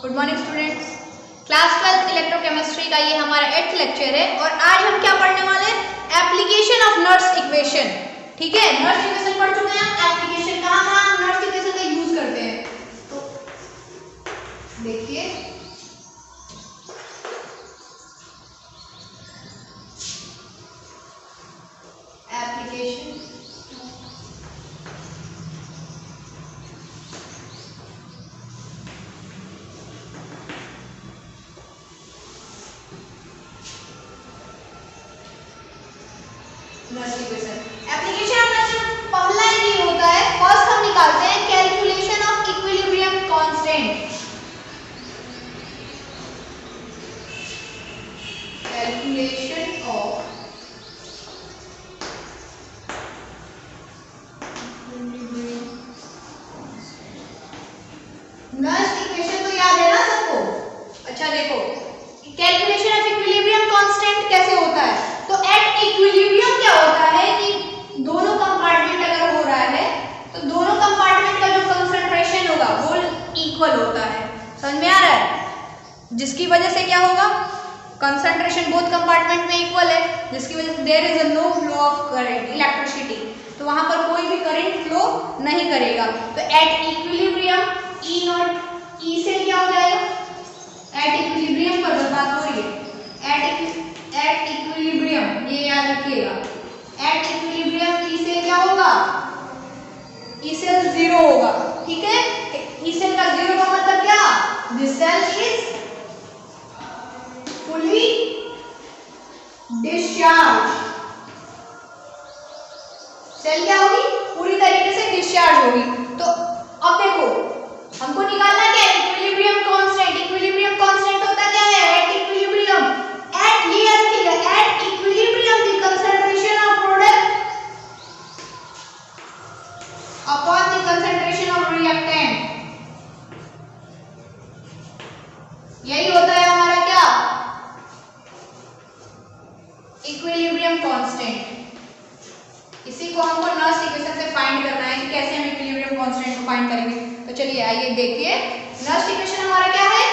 Good morning students. Class 12 electrochemistry का ये हमारा 8th लेक्चर है और आज हम क्या पढ़ने वाले हैं? Application of Nernst equation. ठीक है, नर्स इक्वेशन पढ़ चुके हैं। एप्लीकेशन कहाँ नर्स इक्वेशन का यूज करते हैं, तो देखिए application Nernst equation. Application of nurse पहला ये होता है, फर्स्ट हम निकालते हैं calculation of equilibrium constant. Calculation of Nernst equation तो याद है ना सबको? अच्छा देखो, कैलकुलेशन ऑफ इक्विलिब्रियम कांस्टेंट कैसे होता है? तो एट इक्विलिब्रियम क्या होता है कि दोनों कंपार्टमेंट अगर हो रहा है तो दोनों कंपार्टमेंट का जो कंसंट्रेशन होगा वो इक्वल होता है। समझ में आ रहा है? जिसकी वजह से क्या होगा, कंसंट्रेशन बोथ कंपार्टमेंट में इक्वल है, जिसकी वजह से there is a no flow of current electricity, तो वहां पर कोई भी करंट फ्लो नहीं करेगा। तो एट इक्विलिब्रियम ई नॉट ई से क्या हो जाएगा? एट इक्विलिब्रियम पर बात हो रही है। एट इक्विलिब्रियम ये याद रखिएगा, एट इक्विलिब्रियम ई से क्या होगा? ई सेल जीरो होगा। ठीक है, ई सेल का जीरो का मतलब क्या? This cell is fully discharge. Cell क्या होगी? पूरी तरीके से डिस्चार्ज होगी। तो अब देखो हमको निकालना क्या है? Equilibrium constant. इक्विलिब्रियम कांस्टेंट होता क्या है? एट इक्विलिब्रियम, एट ये याद रखिएगा, at equilibrium the concentration of product upon the concentration of reactant. यही होता है हमारा क्या? Equilibrium constant. इसी को हमको नर्स इक्वेशन से फाइंड करना है कि कैसे हम इक्विलिब्रियम कांस्टेंट को फाइंड करेंगे। तो चलिए आइए देखिए, नर्स इक्वेशन हमारा क्या है?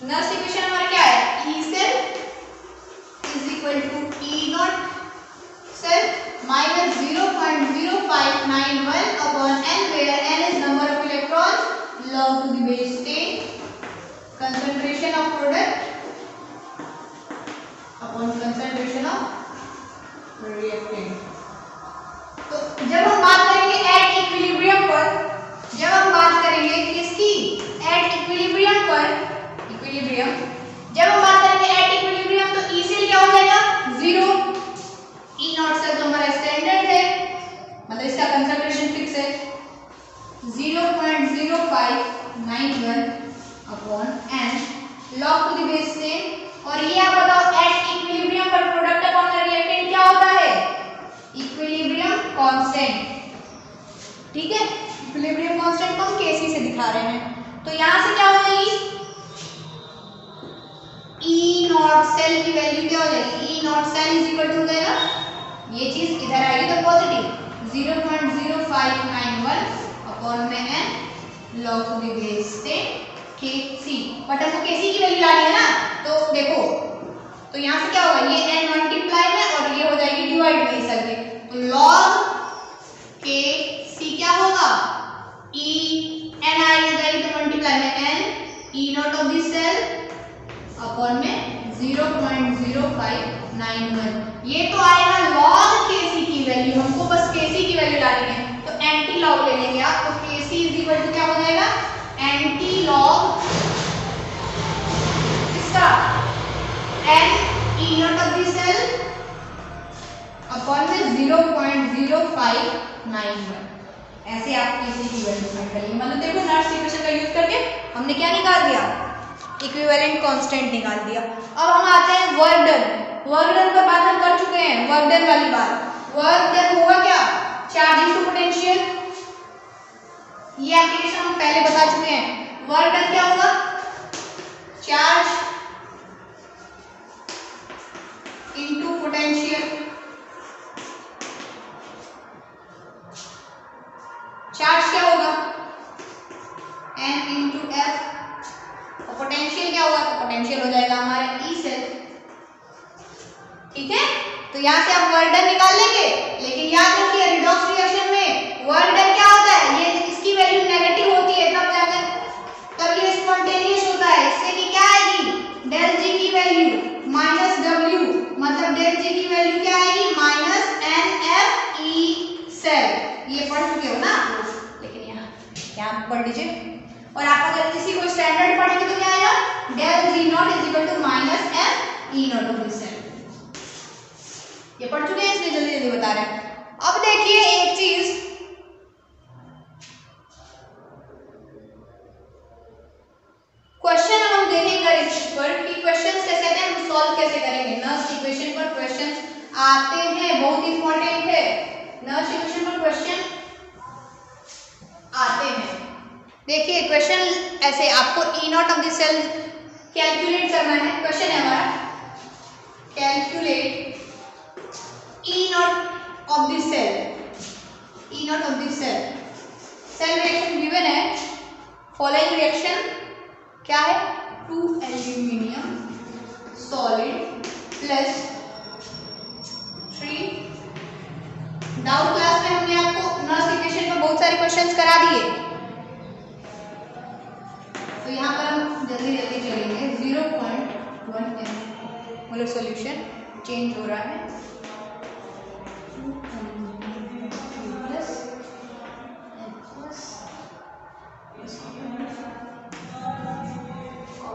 नर्स इक्वेशन हमारा क्या है? E cell is equal to E not cell minus 0.0591 upon n, where n is number of electrons, log to the base 10, concentration of product upon concentration of reactant. तो जब हम बात करेंगे एट इक्विलिब्रियम पर, जब हम बात करेंगे किसकी? एट इक्विलिब्रियम पर, इक्विलिब्रियम जब हम बात करेंगे एट इक्विलिब्रियम तो ई सेल क्या हो जाएगा? जीरो। ई नॉट सेल तो हमारा स्टैंडर्ड है, मतलब इसका कंसंट्रेशन फिक्स है 0.0591 upon n log to the base 10। और ये आप बताओ एट इक्विलिब्रियम पर प्रोडक्ट अपॉन रिएक्टेंट क्या होता है? Equilibrium constant. ठीक है, इक्विलिब्रियम कांस्टेंट को हम Kc से दिखा रहे हैं। तो यहां से क्या हो जाएगी? ई नॉट सेल की वैल्यू क्या हो जाएगी? E not cell is equal to हो जाएगा, ये चीज इधर आएगी तो पॉजिटिव 0.0591 अपॉन में n log to the base 10 Kc। But हमको Kc की वैल्यू लानी है ना, तो देखो तो यहां से क्या होगा? ये n मल्टीप्लाई में और ये हो जाएगी डिवाइड में इस के, तो log Kc क्या होगा? e n आई जाएगी तो मल्टीप्लाई में n e naught of this cell upon में 0.0591। ये तो आएगा log Kc की वैल्यू, हमको बस Kc की वैल्यू लानी है, तो एंटी लॉग ले लेंगे आप। तो Kc इज इक्वल टू क्या हो जाएगा? एंटी लॉग इसका n e naught of this cell upon में 0.0591। ऐसे आप Kc की वैल्यू फाइंड करेंगे। मतलब देखो नर्स इक्वेशन का यूज करके हमने क्या निकाल दिया? इक्विवेलेंट कांस्टेंट निकाल दिया। अब हम आते हैं वर्क डन। वर्क डन पर बात हम कर चुके हैं, वर्क डन वाली बात। वर्क डन हुआ क्या? चार्ज इनटू पोटेंशियल, ये एप्लीकेशन हम पहले बता चुके हैं। वर्क डन क्या होगा? Charge into potential. चार्ज क्या होगा? पोटेंशियल हो जाएगा हमारा ई सेल। ठीक है, तो यहाँ से आप वर्क डन निकाल लेंगे, लेकिन याद रखिए रिडॉक्स रिएक्शन में वर्क डन क्या होता है, ये इसकी वैल्यू नेगेटिव होती है तब जाकर, तब ये स्पॉन्टेनियस होता है। इससे कि क्या आएगी, डेल जी की वैल्यू माइनस डब्ल्यू, मतलब डेल जी की वैल्यू क्या आएगी, minus n F E cell. ये पढ़ चुके हो ना, लेकिन यहाँ पढ़ लीजिए। और आप अगर इसी को स्टैंडर्ड पढ़ेंगे तो क्या आएगा, del G naught is equal to minus F E not of this cell. ये पढ़ चुके हैं, इसलिए जल्दी जल्दी बता रहे हैं। अब देखिए एक चीज, क्वेश्चन हम देखेंगे इस पर कि क्वेश्चन कैसे हैं, हम सॉल्व कैसे करेंगे। नर्स इक्वेशन पर क्वेश्चन आते हैं, बहुत इंपॉर्टेंट है। नर्स इक्वेशन पर क्वेश्चन आते हैं। देखिए क्वेश्चन ऐसे, आपको E not of the cell calculate करना है। क्वेश्चन है हमारा, calculate E not of the cell, E not of the cell. Cell reaction given है, फॉलोइंग रिएक्शन क्या है, 2 aluminium solid plus 3। Doubt class में हमने आपको नर्स इक्वेशन में बहुत सारे क्वेश्चंस करा दिए, तो यहाँ पर हम जल्दी जल्दी चलेंगे। 0.1 मतलब सॉल्यूशन चेंज हो रहा है,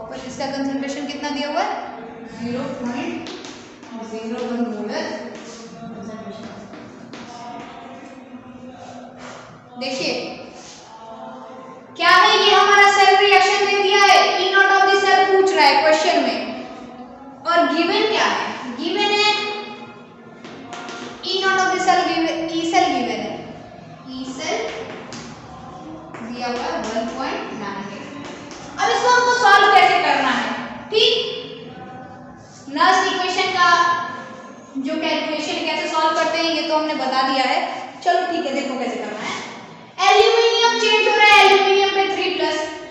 और इसका कंसंट्रेशन कितना दिया हुआ है, 0.01 मोलर। देखिए क्या है, ये हमारा सेल रिएक्शन दे दिया है, E not of the cell पूछ रहा है क्वेश्चन में, और गिवन क्या है, गिवन है E not of the cell, E cell given है, ई सेल दिया हुआ है 1.98। अब इसको हमको सॉल्व कैसे करना है, ठीक। नर्स इक्वेशन का जो कैलकुलेशन कैसे सॉल्व करते हैं ये तो हमने बता दिया है। चलो ठीक है, देखो कैसे करना है। एल्यूमिनियम चेंज हो रहा है, एल्यूमिनियम पे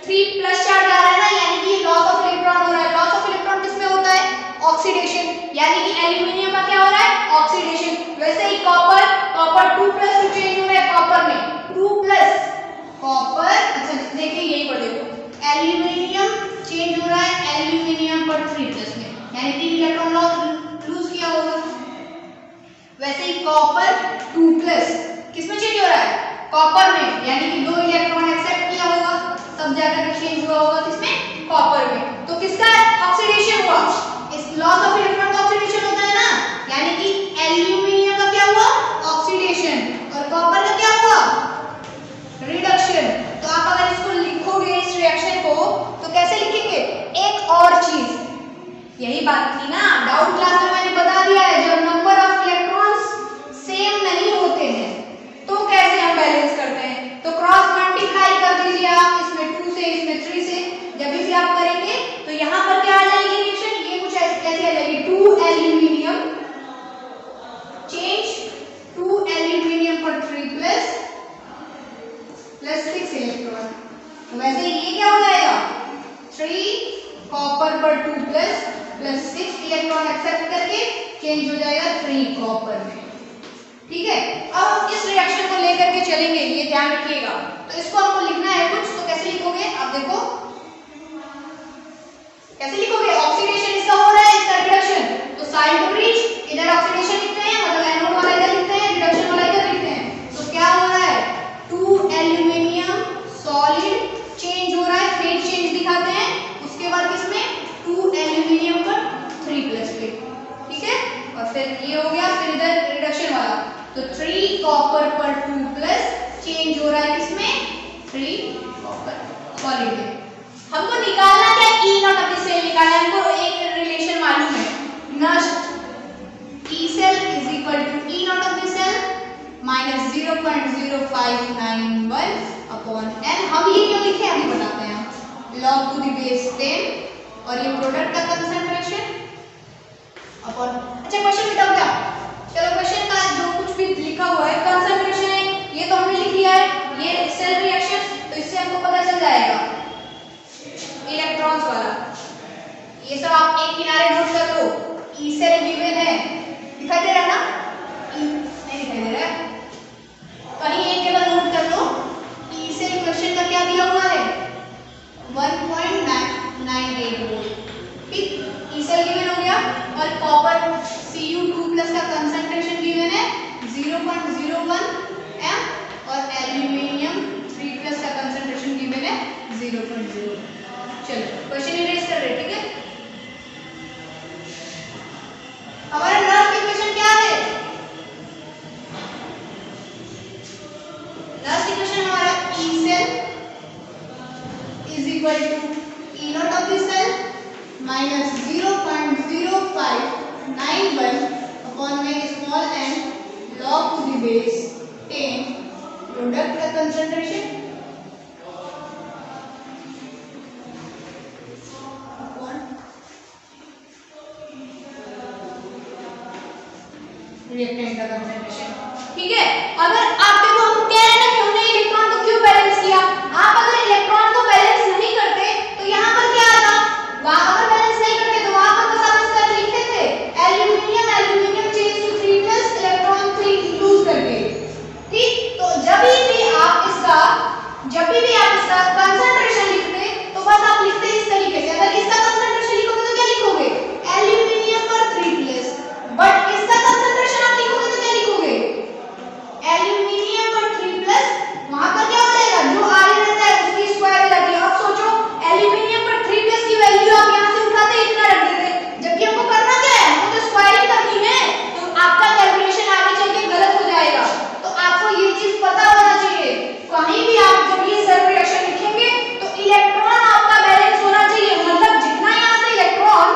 3+ चार्ज आ रहा है ना, यानी कि लॉस ऑफ इलेक्ट्रॉन हो रहा है। लॉस ऑफ इलेक्ट्रॉन किसमें होता है, ऑक्सीडेशन, यानी कि एल्यूमिनियम का क्या हो रहा है, ऑक्सीडेशन। वैसे ही कॉपर 2+ चेंज हो रहा है कॉपर में, 2+ कॉपर। अच्छा देखिए यही पर देखो, एल्यूमिनियम चेंज हो रहा है एल्यूमिनियम पर 3+ में, यानी कि इलेक्ट्रॉन लूज किया होगा। वैसे ही कॉपर 2+ किसमें चेंज हो रहा है, कॉपर में, यानी कि 2 इलेक्ट्रॉन एक्सेप्ट किया होगा, तब जाकर चेंज हुआ होगा किसमें, कॉपर में। तो किसका ऑक्सीडेशन हुआ, इस लॉस ऑफ इलेक्ट्रॉन का ऑक्सीडेशन होता है ना, यानी कि एल्यूमिनियम का क्या हुआ, ऑक्सीडेशन, और कॉपर का क्या हुआ, रिडक्शन। तो आप अगर इसको लिखोगे इस रिएक्शन को तो कैसे लिखेंगे, एक और चीज, यही बात थी ना डाउट क्लास में मैंने बता दिया है, जब नंबर ऑफ इलेक्ट्रॉन्स सेम नहीं होते हैं तो कैसे हम बैलेंस करते हैं, तो क्रॉस मल्टीप्लाई कर दीजिए आप, इसमें 2 से इसमें 3 से, जब भी आप करेंगे तो यहाँ पर क्या आ जाएगी रिएक्शन, ये कुछ ऐसे आ जाएगी, 2 एल्यूमिनियम चेंज 2 एल्यूमिनियम पर 3+ 6 इलेक्ट्रॉन। वैसे ये क्या हो जाएगा, 3 कॉपर पर 2+ 6 इलेक्ट्रॉन एक्सेप्ट करके चेंज हो जाएगा 3 कॉपर में। ठीक है, अब इस रिएक्शन को लेकर के चलेंगे, ये ध्यान रखिएगा। तो इसको आपको लिखना है कुछ, तो कैसे लिखोगे आप देखो, कैसे लिखोगे, ऑक्सीडेशन इसका हो रहा है, इसका रिडक्शन, तो साइड टू ब्रिज, इधर ऑक्सीडेशन लिखते हैं, मतलब एनोड वाला इधर लिखते हैं, रिडक्शन वाला इधर लिखते हैं। तो क्या हो रहा है, 2 एल्यूमिनियम सॉलिड चेंज हो रहा है, फेज चेंज दिखाते हैं, उसके बाद किसमें 2 एल्यूमिनियम पर 3+ पे, ठीक है, और फिर ये हो गया, फिर इधर रिडक्शन वाला, तो 3 कॉपर पर 2+ चेंज हो रहा है किसमें, 3 कॉपर सॉलिड में। हमको निकालना क्या, E not of the cell निकालना है, हमको एक रिलेशन मालूम है, नष्ट E cell is equal to E not of the cell minus 0.0591 upon n। हम ये क्यों लिखे अभी बताते हैं, log to the base 10, और ये प्रोडक्ट का कंसंट्रेशन अपॉन, अच्छा क्वेश्चन बताओ क्या, चलो क्वेश्चन का जो कुछ भी लिखा हुआ है कंसंट्रेशन है, ये तो हमने लिख लिया है, ये सेल रिएक्शन, तो इससे हमको पता चल जाएगा इलेक्ट्रॉन्स वाला, ये सब आप एक किनारे नोट कर लो। ई सेल गिवन है, दिखाई दे रहा है ना? ई नहीं दिखाई दे रहा है, कहीं एक जगह नोट कर लो। ई सेल क्वेश्चन का क्या दिया हुआ है? 1.98 वोल्ट। ठीक, ई सेल गिवन हो गया। और कॉपर Cu2+ का कंसंट्रेशन गिवन है 0.01 m और एल्यूमिनियम 3+ का कंसंट्रेशन गिवन है 0.0। चलो क्वेश्चन इरेज कर रहे, ठीक है। हमारा लास्ट इक्वेशन क्या है? लास्ट इक्वेशन हमारा E cell is equal to E naught of the cell minus 0.0591 upon में small n log to the base 10 product का कंसंट्रेशन रिएक्टेंट का कंसंट्रेशन। ठीक है, अगर आप देखो हम कह रहे हैं ना कि हमने इलेक्ट्रॉन को क्यों बैलेंस किया। आप अगर इलेक्ट्रॉन को बैलेंस नहीं करते तो यहाँ पर क्या आता? वहां अगर बैलेंस नहीं करते तो वहां पर बस आप इसका लिखते थे aluminium change to 3+ electron 3 lose करके। ठीक, तो जब भी आप इसका कंसंट्रेशन लिखते तो बस आप लिखते इस तरीके से। अगर इसका कंसंट्रेशन लिखोगे तो क्या लिखोगे? एल्यूमिनियम पर 3+। बट इसका कंसंट्रेशन आप लिखोगे तो क्या लिखोगे? एल्यूमिनियम पर 3+। वहां पर क्या हो जाएगा? जो आगे रहता है उसकी स्क्वायर हो जाती है। अब सोचो एल्यूमिनियम पर 3+ की वैल्यू आप यहां से उठाते इतना रख देते, जबकि हमको करना क्या है? हमको तो स्क्वायरिंग करनी है, तो आपका कैलकुलेशन आगे चल के गलत हो जाएगा। तो आपको ये चीज पता होना चाहिए, कहीं भी आप जब ये सेल रिएक्शन लिखेंगे तो इलेक्ट्रॉन आपका बैलेंस होना चाहिए। मतलब जितना यहां से इलेक्ट्रॉन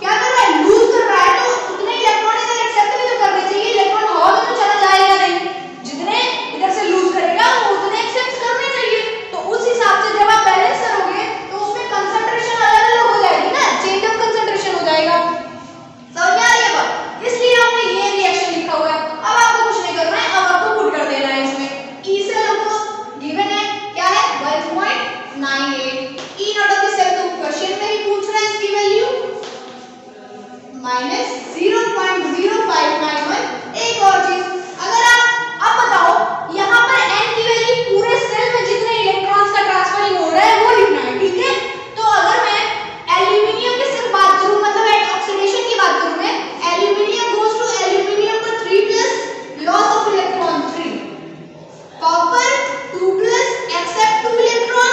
क्या कर रहा है? लूज कर रहा है, तो उतने इलेक्ट्रॉन इधर एक्सेप्ट भी तो करने चाहिए। इलेक्ट्रॉन हवा में तो चला जाएगा नहीं, जितने इधर से लूज करेगा वो उतने एक्सेप्ट करने चाहिए। तो उस हिसाब से जब आप बैलेंस करोगे तो उसमें कंसंट्रेशन अलग अलग हो जाएगी ना, चेंज ऑफ कंसंट्रेशन हो जाएगा। समझ में आ रही है बात? इसलिए हमने ये रिएक्शन लिखा हुआ है। अब आपको कुछ नहीं करना है, अब आपको पुट कर देना है इसमें। ई सेल हमको गिवन है क्या है? 1.98। ई नॉट ऑफ द सेल तो क्वेश्चन में ही पूछ रहा है इसकी वैल्यू माइनस 0.0591। एक और चीज, अगर आप अब बताओ यहाँ पर n की वैल्यू पूरे सेल में जितने इलेक्ट्रॉन्स का ट्रांसफरिंग हो रहा है वो लिखना है। ठीक है, तो अगर मैं एल्यूमिनियम की सिर्फ बात करूं, मतलब एट ऑक्सीडेशन की बात करूं, मैं एल्यूमिनियम गोस टू एल्यूमिनियम पर 3+ loss of electron 3, copper 2+ accept 2 electron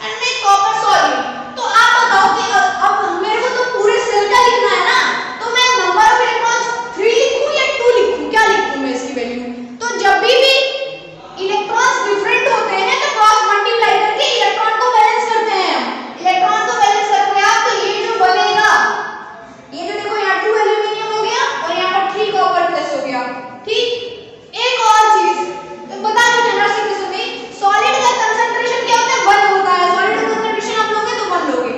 and make copper solid. तो आप बताओ कि अब मेरे को तो पूरे सेल का लिखना है ना, तो मैं नंबर ऑफ इलेक्ट्रॉन्स 3 लिखूं या 2 लिखूं? क्या लिखूं मैं इसकी वैल्यू? तो जब भी इलेक्ट्रॉन्स डिफरेंट होते हैं तो क्रॉस मल्टीप्लाई करके इलेक्ट्रॉन को बैलेंस करते हैं हम। इलेक्ट्रॉन को बैलेंस करते हैं आप, तो ये जो बनेगा, ये जो देखो यहाँ 2 एल्यूमिनियम हो गया और यहाँ पर 3 कॉपर प्लस हो गया। ठीक, एक और चीज तो बता दो जनरल सिंथेसिस में सॉलिड का कंसंट्रेशन क्या होता है? 1 होता है। सॉलिड का कंसंट्रेशन आप लोगे तो 1 लोगे।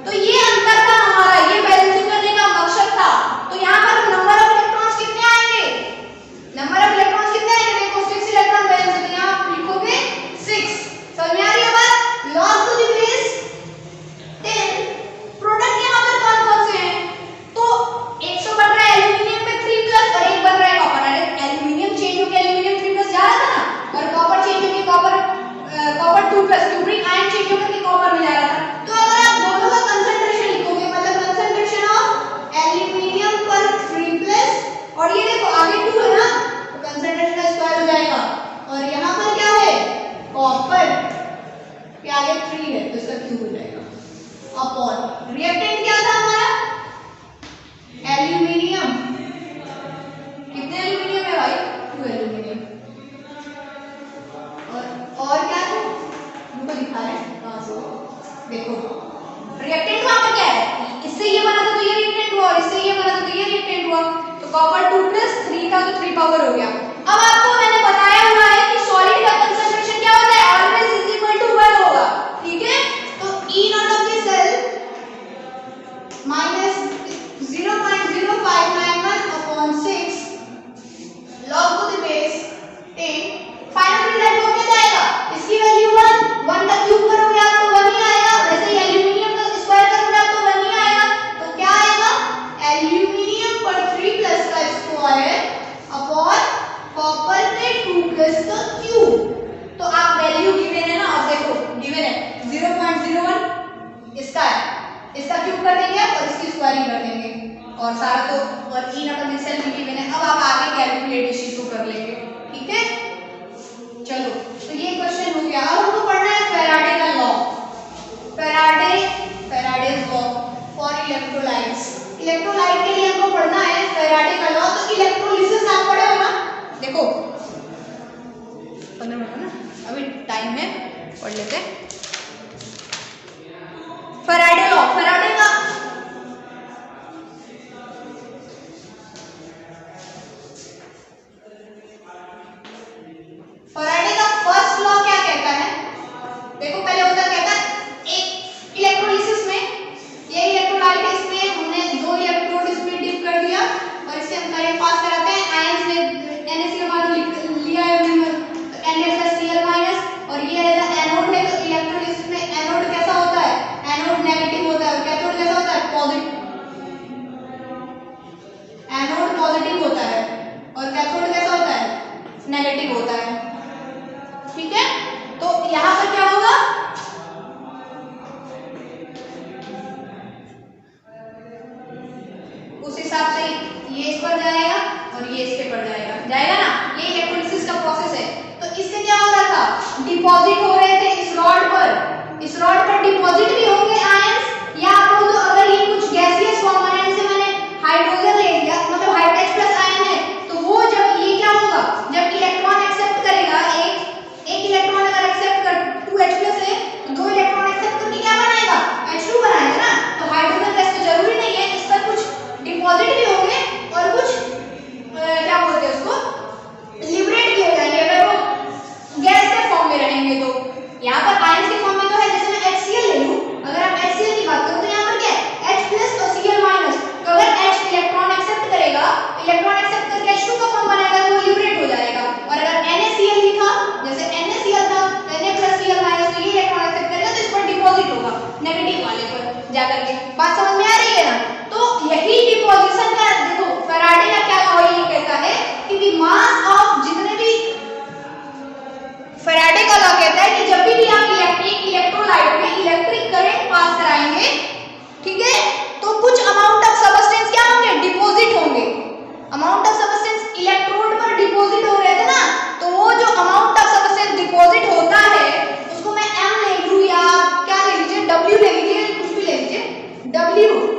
तो ये अंतर था हमारा, ये बैलेंसिंग करने का मकसद था। तो यहाँ पर नंबर ऑफ इलेक्ट्रॉन्स कितने आएंगे? नंबर ऑफ इलेक्ट्रॉन्स कितने आएंगे? देखो 6 इलेक्ट्रॉन बैलेंस है, तो यहाँ आप लिखोगे 6। समझ में आ रही है बात? Loss to the base 10। Product यहाँ पर कौन कौन से हैं? तो 100 बन रहा है एल्यूमिनियम में 3+ और एक बन रहा है कॉपर। एल्यूमिनियम चेंज होकर एल्यूमिनियम 3+ जा रहा था ना, और कॉपर चेंज होकर कॉपर 2+, क्यूरिक आयन चेंज होकर के कॉपर में जा रहा था। तो अगर आप दोनों का कंसंट्रेशन लिखोगे, मतलब कंसंट्रेशन ऑफ एल्यूमिनियम पर 3+ और ये देखो आगे 2 है ना, तो कंसंट्रेशन का स्क्वायर हो जाएगा। और यहाँ पर क्या है? कॉपर के आगे 3 है तो इसका क्यूब हो जाएगा अपॉन रिएक्टेंट क्या था हमारा? एल्यूमिनियम। कितने एल्यूमिनियम है भाई? 2 एल्यूमिनियम। और क्या है? उनको दिखा रहे हैं कहां से? देखो रिएक्टेंट वहां पर क्या है? इससे ये बना था तो ये रिएक्टेंट हुआ, और इससे ये बना था तो ये रिएक्टेंट हुआ। तो कॉपर 2+ 3 था तो 3 पावर हो गया। अब आपको मैंने बताया हुआ है कि सॉलिड का कंसंट्रेशन क्या होता है? ऑलवेज इज इक्वल टू 1 होगा। ठीक है, तो E naught of the cell minus 0.0591 upon 6 log to the base 10। Final result हो क्या जाएगा? इसकी वैल्यू 1 का क्यूब करोगे आप तो 1 ही आएगा। वैसे ही एल्यूमिनियम का स्क्वायर 2 प्लस द क्यू। तो आप वैल्यू गिवन है ना, अब देखो गिवन है 0.01 इसका है, इसका क्यूब कर देंगे और इसकी स्क्वायरिंग कर देंगे और सारा तो और ई नंबर में सेल भी गिवन है। अब आप आगे कैलकुलेट इस चीज को कर लेंगे, ठीक है। चलो तो ये क्वेश्चन हो गया। अब हमको पढ़ना है फैराडे का law, Faraday's law for electrolytes. Electrolyte के लिए हमको पढ़ना है फैराडे का लॉ। तो इलेक्ट्रोलिसिस आप पढ़े हो ना, देखो 15 मिनट ना अभी टाइम है, पढ़ लेते हैं फैराडे लॉ। फैराडे का फर्स्ट लॉ क्या कहता है, देखो पहले होता कहता है एक इलेक्ट्रोलिसिस में ये इलेक्ट्रोलाइट है, इसमें हमने 2 इलेक्ट्रोड इसमें डिप कर दिया और इससे हम करंट पास कराते हैं। आयंस में NaCl मान लिया है Na+Cl- और ये है एनोड है। तो इलेक्ट्रोलिसिस में एनोड कैसा होता है, एनोड नेगेटिव होता है और कैथोड कैसा होता है, पॉजिटिव। एनोड पॉजिटिव होता है और कैथोड कैसा होता है, नेगेटिव होता है, ठीक है। तो यहां पर क्या होगा, उस हिसाब से ये इस पर जाएगा और ये इसके पर जाएगा ना। ये इलेक्ट्रोलिसिस का प्रोसेस है। तो इससे क्या हो रहा था, डिपॉजिट हो रहे थे इस रॉड पर डिपॉजिट भी होंगे आयंस, या आप बोल दो अगर ये कुछ गैसियस कंपोनेंट से मैंने हाइड्रोजन ले लिया, मतलब H+ आयन है, तो वो जब ये क्या होगा, जब इलेक्ट्रॉन एक्सेप्ट करेगा, एक इलेक्ट्रॉन अगर एक्सेप्ट कर 2H+ है तो 2 इलेक्ट्रॉन एक्सेप्ट करके क्या बनाएगा, H2 बनाएगा ना। तो हाइड्रोजन गैस तो जरूरी नहीं है, इस पर कुछ डिपॉजिट भी होंगे और कुछ क्या बोलते हैं उसको, लिबरेट भी हो जाएंगे अगर वो गैस के फॉर्म में रहेंगे। तो यहाँ पर आयंस के फॉर्म में तो है, जैसे मैं HCl ले लूं, अगर आप HCl की बात करो तो यहाँ पर क्या है, H+ और Cl-। तो अगर H इलेक्ट्रॉन एक्सेप्ट करेगा, इलेक्ट्रॉन एक्सेप्ट करके H2 का फॉर्म बनाएगा तो वो लिबरेट हो जाएगा। और अगर NaCl लिखा, जैसे NaCl था Na+Cl- तो ये इलेक्ट्रॉन एक्सेप्ट करेगा तो इस पर डिपॉजिट होगा नेगेटिव वाले पर जाकर के। बात समझ में आ रही है ना। तो यही डिपोजिशन का देखो फैराडे का क्या लॉ ये कहता है कि मास ऑफ जितने भी, फैराडे का लॉ कहता है कि जब भी आप इलेक्ट्रोलाइट में इलेक्ट्रिक करंट पास कराएंगे, ठीक है, तो कुछ अमाउंट ऑफ सबस्टेंस क्या होंगे, डिपॉजिट होंगे। अमाउंट ऑफ सबस्टेंस इलेक्ट्रोड पर डिपॉजिट हो रहे थे ना, तो वो जो अमाउंट ऑफ सबस्टेंस डिपॉजिट होता है उसको मैं m ले लूं या क्या ले लीजिए, w ले लीजिए, कुछ भी ले लीजिए। w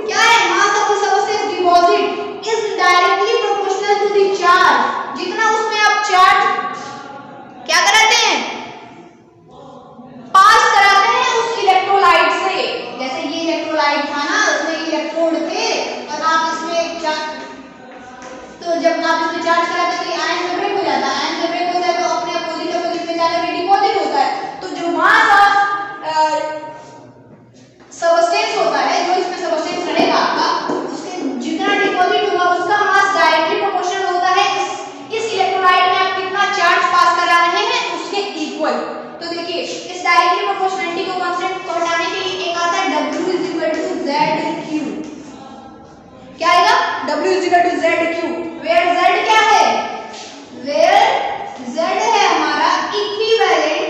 क्या है, mass of substance deposit is directly proportional to the charge. जितना उसमें आप चार्ज क्या कराते हैं, पास कराते हैं उस इलेक्ट्रोलाइट से। जैसे ये इलेक्ट्रोलाइट था ना, उसमें इलेक्ट्रोड थे और आप इसमें तो जब आप इसमें चार्ज कराते हैं तो आयन में ब्रेक हो जाता है, आयन में ब्रेक होता है तो अपने अपोजिट में जाकर के डिपॉजिट होता है। तो जो मास ऑफ सबस्टेंस होता है, जो इसमें सबस्टेंस रहेगा आपका, उसके जितना डिपॉजिट होगा उसका मास डायरेक्टली प्रोपोर्शनल होता है इस इलेक्ट्रोलाइट में आप कितना चार्ज पास करा रहे हैं उसके इक्वल। तो देखिए इस डायरेक्टली प्रोपोर्शनलिटी को कांस्टेंट को हटाने के लिए एक आता है W=ZQ। क्या आएगा, W=ZQ, वेयर Z क्या है, वेयर Z है हमारा इक्विवेलेंट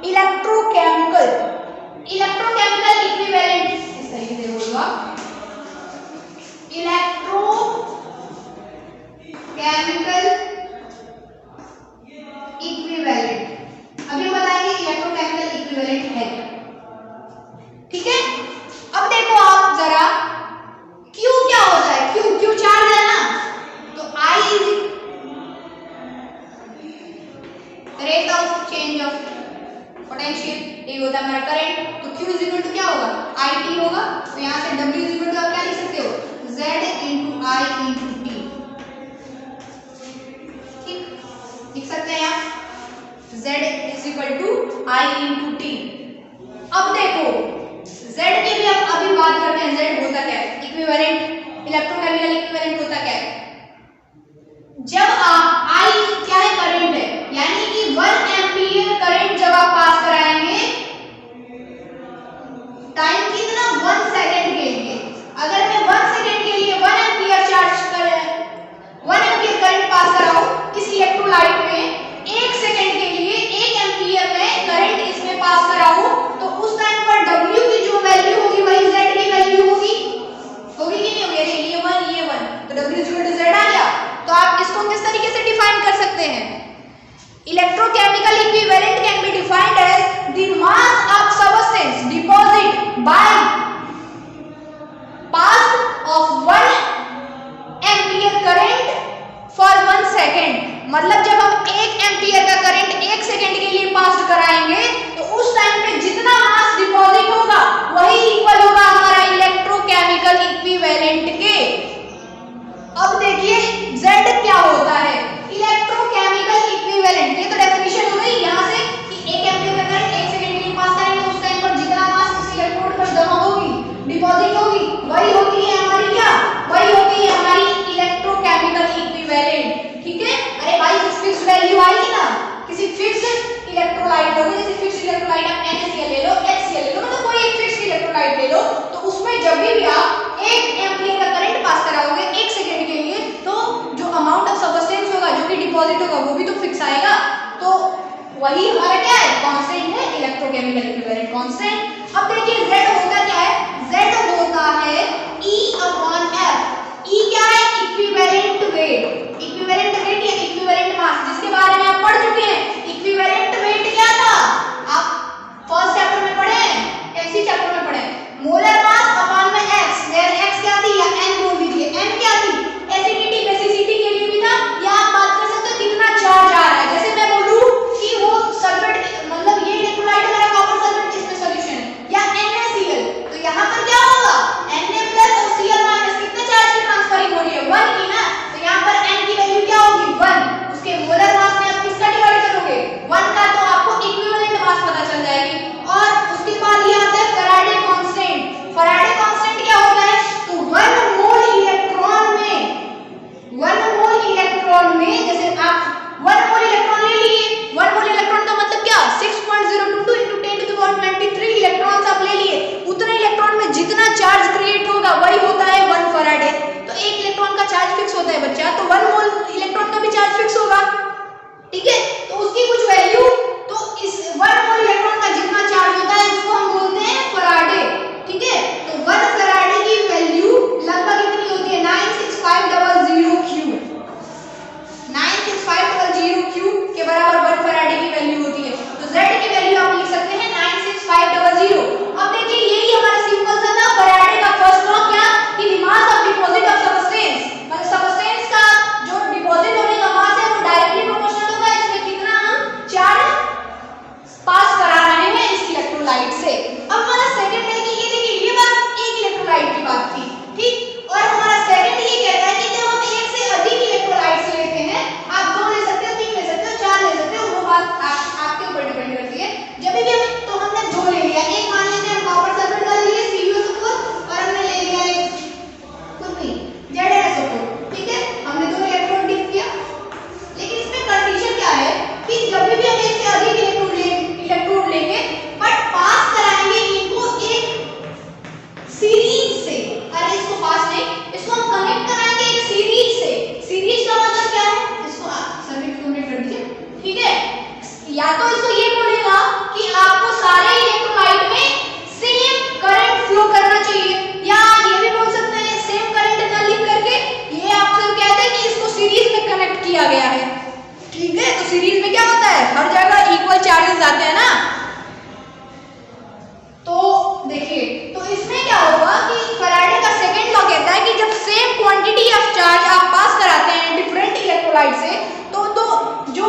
इलेक्ट्रोकेमिकल इक्विवेलेंट, इस तरीके से बोलूंगा, इलेक्ट्रोकेमिकल इक्विवेलेंट। अभी बताएंगे इलेक्ट्रोकेमिकल इक्विवेलेंट है क्या, ठीक है। अब देखो आप जरा Q क्या होता है, Q चार्ज है ना, तो I is rate of change of potential, ये होता है हमारा करंट। तो Q इज इक्वल टू क्या होगा, IT होगा। तो यहाँ से W इज इक्वल टू आप क्या लिख सकते हो, Z into I into T, ठीक, लिख सकते हैं आप Z is equal to I into T। अब देखो Z की भी अब अभी बात करते हैं, Z होता क्या है, इक्विवेलेंट इलेक्ट्रोकेमिकल इक्विवेलेंट होता क्या है, जब आप I क्या है, करंट है, यानी कि 1 एम्पीयर करंट जब आप पास कराएंगे, टाइम कितना, 1 सेकंड के लिए। अगर मैं 1 सेकंड के लिए 1 एम्पीयर इसको किस तरीके से डिफाइन कर सकते हैं? Electrochemical equivalent can be defined as the mass of substance deposit by pass of 1 ampere current for 1 second. मतलब जब हम 1 एम्पियर का करंट 1 सेकेंड के लिए पास कराएंगे तो उस टाइम पे जितना मास डिपॉजिट होगा वही इक्वल होगा हमारा इलेक्ट्रोकेमिकल इक्विवेलेंट के। अब देखिए Z क्या होता है? इलेक्ट्रोकेमिकल इक्विवेलेंट, ये तो डेफिनेशन हो गई यहाँ से कि 1 एम्पियर का करंट 1 सेकेंड के लिए पास करेंगे उस टाइम पर जितना मास इस इलेक्ट्रोड पर जमा होगी, डिपॉजिट होगी, वही होती है हमारी क्या? वही होती है हमारी इलेक्ट्रोकेमिकल इक्विवेलेंट। ठीक है? अरे भाई फिक्स वैल्यू आएगी ना, किसी फिक्स इलेक्ट्रोलाइट लोगे, जैसे फिक्स इलेक्ट्रोलाइट आप NaCl ले लो, HCl ले लो, मतलब कोई एक फिक्स इलेक्ट्रोलाइट ले लो, तो उसमें जब भी आप 1 एम्पियर का करंट पास कराओगे 1 सेकंड के लिए तो जो अमाउंट ऑफ सबस्टेंस होगा जो कि डिपॉजिट होगा वो भी तो फिक्स आएगा। तो वही हमारा क्या है? कांस्टेंट है इलेक्ट्रोकेमिकल इक्विवेलेंट कांस्टेंट। अब देखिए Z होता क्या है? Z होता है E/F। E क्या है? Equivalent weight. इक्विवेलेंट वेट या इक्विवेलेंट मास, जिसके बारे में आप पढ़ चुके हैं। इक्विवेलेंट वेट क्या था? आप फर्स्ट चैप्टर में पढ़े हैं, इसी चैप्टर में पढ़े हैं। मोलर मास अपॉन में x, वेयर x क्या थी या n बोल दीजिए। n क्या थी? एसिडिटी बेसिसिटी के लिए भी था, या आप बात कर सकते हो कितना चार्ज आ रहा है। जैसे मैं बोलूं कि वो सल्फेट, मतलब ये इलेक्ट्रोलाइट मेरा कॉपर सल्फेट इसमें सॉल्यूशन है, या NaCl, तो यहाँ पर क्या होगा? Na+ और Cl- कितने चार्ज की ट्रांसफरिंग हो रही है? 1 की ना, तो यहाँ पर n की वैल्यू क्या होगी? 1। उसके मोलर मास में आप किसका डिवाइड करोगे? 1 का, तो आपको इक्विवेलेंट मास पता चल जाएगी। और उसके बाद ये आता है फैराडे कांस्टेंट। फैराडे कांस्टेंट क्या होता है? तो 1 मोल इलेक्ट्रॉन में जैसे आप 1 मोल इलेक्ट्रॉन ले लिए, 1 मोल इलेक्ट्रॉन का मतलब क्या? 6.022 × 10⁻23 इलेक्ट्रॉन्स आप ले लिए। उतने इलेक्ट्रॉन में जितना चार्ज क्रिएट होगा वही होता है 1 फैराडे। तो एक इलेक्ट्रॉन का चार्ज फिक्स होता है बच्चा, तो 1 मोल इलेक्ट्रॉन का भी चार्ज फिक्स होगा। ठीक है? तो उसकी कुछ वैल्यू, तो इस 1 मोल इलेक्ट्रॉन का जितना चार्ज होता है उसको हम बोलते हैं फैराडे। ठीक है? तो 1 फैराडे की वैल्यू लगभग कितनी होती है? 96500 क्यूब। 96500 क्यूब के बराबर 1 फैराडे की वैल्यू होती है। तो Z की वैल्यू आप लिख सकते हैं 96500। अब देखिए यही हमारा सिंपल सा था फैराडे का फर्स्ट लॉ, क्या कि the mass of deposit of substance, मतलब सबस्टेंस का जो डिपॉजिट होने का मास है वो डायरेक्टली प्रोपोर्शनल होगा इसमें कितना हम चार्ज पास करा रहे हैं इस इलेक्ट्रोलाइट से। अब हमारा सेकंड है कि ये देखिए, ये बात एक इलेक्ट्रोलाइट की बात थी, ठीक? और हमारा सेकंड ये कहता है कि जब हम एक से अधिक इलेक्ट्रोलाइट्स लेते हैं, आप 2 ले सकते हो, 3 ले सकते हो, 4 ले सकते हो, वो बात आपके ऊपर डिपेंड करती है। जब भी हम, तो हमने 2 ले लिया, एक मान लेते हैं हम कॉपर सल्फेट का लिए CuSO4, और हमने ले लिया एक कुछ नहीं ZnSO4। ठीक है? हमने 2 इलेक्ट्रोड डिप किया, लेकिन इसमें कंडीशन क्या है कि जब भी हम एक से अधिक इलेक्ट्रोड लेंगे बट पास कराएंगे इनको एक सीरीज से। अरे इसको पास नहीं, इसको हम कनेक्ट कराएंगे एक सीरीज से। सीरीज का मतलब क्या है? इसको सर्किट कनेक्ट कर दीजिए। ठीक है? या तो इसको ये बोलेगा कि आपको सारे इलेक्ट्रोलाइट में सेम करंट फ्लो करना चाहिए, या ये भी बोल सकते हैं सेम करंट ना लिख करके ये आपसे कहते हैं कि इसको सीरीज में कनेक्ट किया गया है। ठीक है? तो सीरीज में क्या होता है? हर जगह इक्वल चार्जेस आते हैं ना। तो देखिए, तो इसमें क्या होगा कि फैराडे का सेकंड लॉ कहता है कि जब सेम क्वांटिटी ऑफ चार्ज आप पास कराते हैं डिफरेंट इलेक्ट्रोलाइट से, तो जो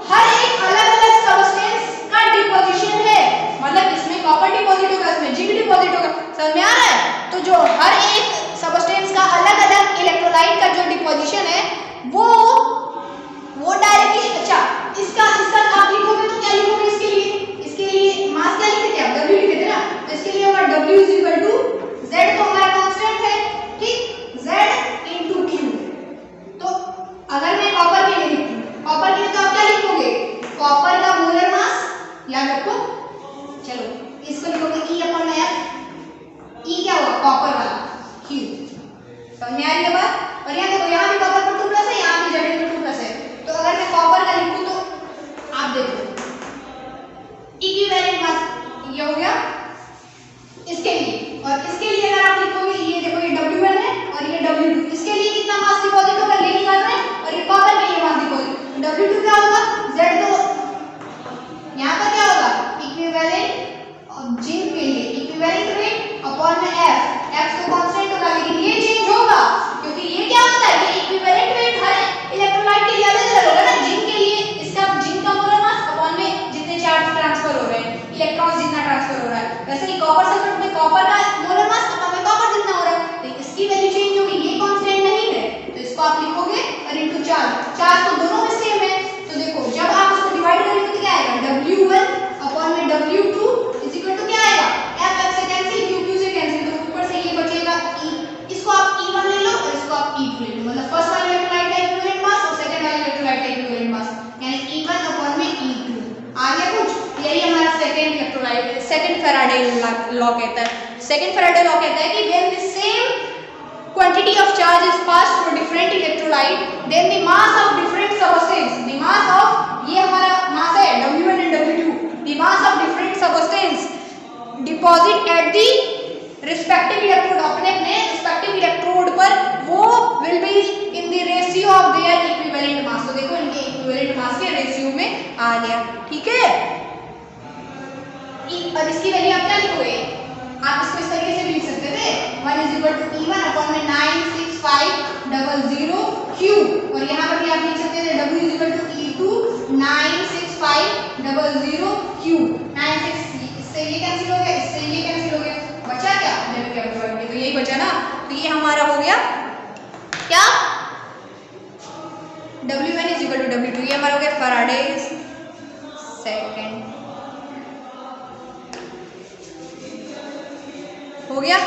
हर एक अलग-अलग सबस्टेंस का डिपोजिशन है, मतलब इसमें कॉपर डिपॉजिट होगा, इसमें जिंक डिपॉजिट होगा, समझ में आ रहा है? तो जो हर एक सबस्टेंस का अलग-अलग इलेक्ट्रोलाइट का जो डिपोजिशन है वो डायरेक्टली, अच्छा इसका आप लिखोगे तो क्या लिखोगे? इसके लिए मास क्या लिखते थे आप? W लिखते थे ना, तो इसके लिए होगा W = Z, तो हमारा कांस्टेंट है, ठीक? Z × Q। तो अगर मैं कॉपर के लिए लिखूं, कॉपर के लिए तो आप क्या लिखोगे? कॉपर का मोलर मास याद रखो, चलो इसको लिखोगे E/F। E क्या हुआ? कॉपर वाला, Q। समझ में आ रही है बात? और यहाँ देखो, यहाँ भी कॉपर पर 2+ है, यहाँ भी Zn/2+ है। तो अगर मैं कॉपर का लिखूं तो आप देखो इक्विवेलेंट मास ये हो गया इसके लिए, और इसके लिए अगर आप लिखोगे, ये देखो ये W1 है और ये W2, इसके लिए कितना मास डिपॉजिट होगा? लेनी बात है, और ये कॉपर के लिए सेकंड फैराडे लॉ कहता है। सेकंड फैराडे लॉ कहता है कि when the same quantity of charge is passed through different electrolyte, then the mass of different substance, the mass of ये हमारा mass है W1 and W2, the mass of different substance deposit at the respective electrode, अपने respective electrode पर वो will be in the ratio of their equivalent mass। तो देखो इनके equivalent mass के ratio में आ गया, ठीक है। और इसकी वैल्यू आप क्या लिखोगे, आप इसको इस तरीके से भी लिख सकते थे 1 is equal to E1 upon में 96500 Q, और यहाँ पर भी आप लिख सकते थे W is equal to E2 96500 Q। 96 इससे ये कैंसिल हो गया, इससे ये कैंसिल हो गया, बचा क्या W, तो यही बचा ना। तो ये हमारा हो गया क्या, W1 is equal to W2, ये हमारा हो गया फैराडेज सेकंड, हो गया।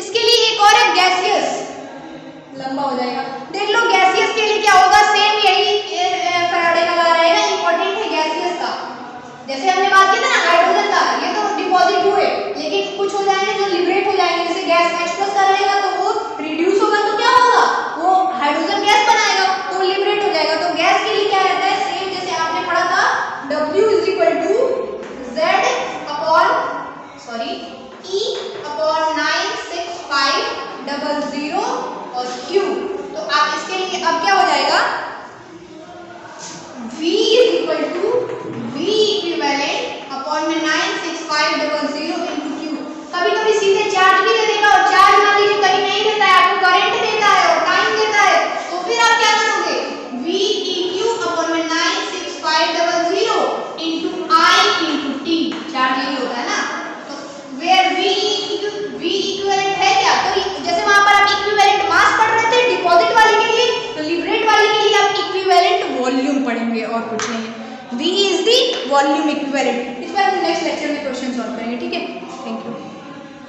इसके लिए एक और है गैसियस, लंबा हो जाएगा, देख लो गैसियस के लिए क्या होगा, सेम यही फैराडे का लॉ रहेगा, इंपॉर्टेंट है गैसियस का। जैसे हमने बात की था ना हाइड्रोजन का, ये तो डिपॉजिट हुए लेकिन कुछ हो जाएंगे जो लिबरेट हो जाएंगे, जैसे गैस H+ का रहेगा तो वो रिड्यूस होगा तो क्या होगा, वो हाइड्रोजन गैस बनाएगा तो लिबरेट हो जाएगा। तो गैस के लिए क्या रहता है, सेम जैसे आपने पढ़ा था W is equal to Z upon E upon 96500 और Q। तो आप इसके लिए अब क्या हो जाएगा, V is equal to V equivalent upon में 96500 into Q। कभी कभी सीधे चार्ज भी दे देगा, और चार्ज मान लीजिए कहीं नहीं देता है, आपको करंट देता है और टाइम देता है, तो फिर आप क्या करोगे, V eq upon में 96500 into I into T, charge यही होता है ना। Where V equivalent है क्या, तो जैसे वहां पर आप इक्विवेलेंट मास पढ़ रहे थे डिपॉजिट वाले के लिए, तो लिबरेट वाले के लिए आप इक्विवेलेंट वॉल्यूम पढ़ेंगे और कुछ नहीं है। V is the volume equivalent. इस पर हम नेक्स्ट लेक्चर में क्वेश्चन सॉल्व करेंगे, ठीक है। Thank you.